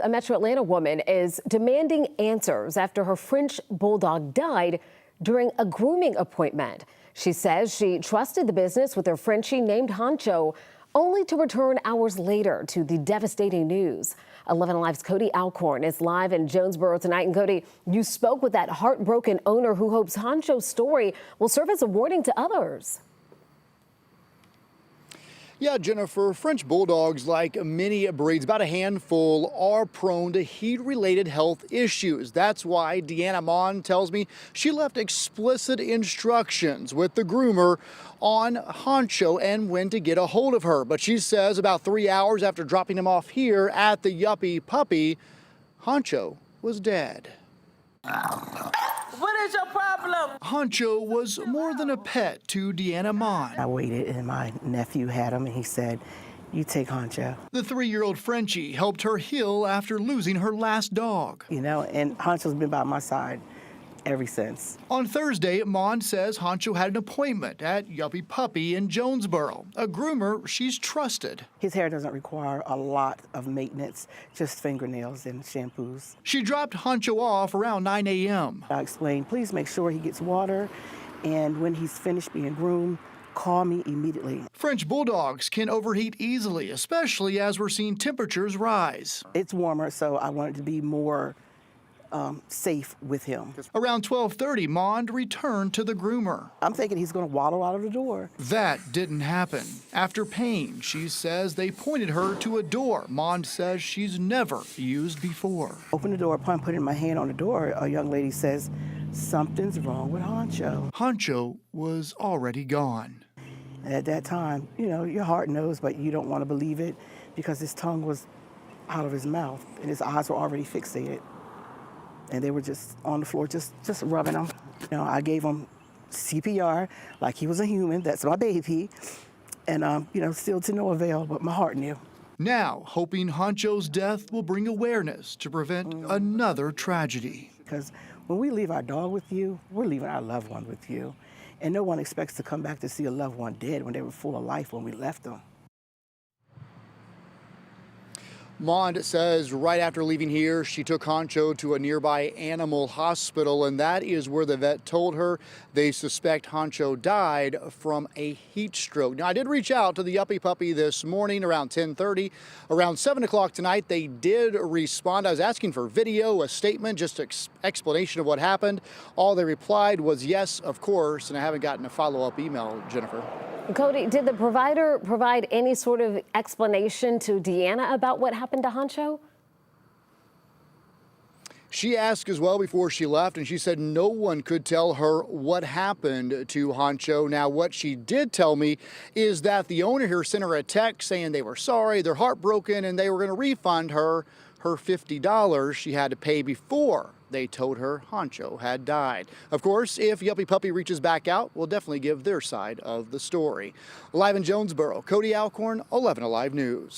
A Metro Atlanta woman is demanding answers after her French bulldog died during a grooming appointment. She says she trusted the business with her Frenchie named Honcho, only to return hours later to the devastating news. 11 Alive's Cody Alcorn is live in Jonesboro tonight. And Cody, you spoke with that heartbroken owner who hopes Honcho's story will serve as a warning to others. Yeah, Jennifer, French bulldogs, like many breeds, about a handful, are prone to heat-related health issues. That's why Deanna Mon tells me she left explicit instructions with the groomer on Honcho and when to get a hold of her. But she says about 3 hours after dropping him off here at the Yuppie Puppy, Honcho was dead. What is your problem? Honcho was more than a pet to Deanna Mon. I waited and my nephew had him and he said, "You take Honcho." The 3-year-old Frenchie helped her heal after losing her last dog. You know, and Honcho's been by my side ever since. On Thursday, Mon says Honcho had an appointment at Yuppie Puppy in Jonesboro, a groomer she's trusted. His hair doesn't require a lot of maintenance, just fingernails and shampoos. She dropped Honcho off around 9 a.m. I explained, please make sure he gets water, and when he's finished being groomed, call me immediately. French bulldogs can overheat easily, especially as we're seeing temperatures rise. It's warmer, so I wanted to be more safe with him. Around 12:30, Mond returned to the groomer. I'm thinking he's going to waddle out of the door. That didn't happen. After paying, she says they pointed her to a door Mond says she's never used before. Open the door, upon putting my hand on the door, a young lady says, "Something's wrong with Honcho." Honcho was already gone. And at that time, you know, your heart knows, but you don't want to believe it because his tongue was out of his mouth and his eyes were already fixated. And they were just on the floor, just rubbing him. You know, I gave him CPR like he was a human. That's my baby. And, you know, still to no avail, but my heart knew. Now, hoping Honcho's death will bring awareness to prevent another tragedy. Because when we leave our dog with you, we're leaving our loved one with you. And no one expects to come back to see a loved one dead when they were full of life when we left them. Mond says right after leaving here, she took Honcho to a nearby animal hospital, and that is where the vet told her they suspect Honcho died from a heat stroke. Now, I did reach out to the Yuppie Puppy this morning around 10:30. Around 7 o'clock tonight, they did respond. I was asking for video, a statement, just an explanation of what happened. All they replied was yes, of course, and I haven't gotten a follow-up email, Jennifer. Cody, did the provider provide any sort of explanation to Deanna about what happened to Honcho? She asked as well before she left, and she said no one could tell her what happened to Honcho. Now, what she did tell me is that the owner here sent her a text saying they were sorry, they're heartbroken, and they were going to refund her $50 she had to pay before they told her Honcho had died. Of course, if Yuppie Puppy reaches back out, we'll definitely give their side of the story. Live in Jonesboro, Cody Alcorn, 11 Alive News.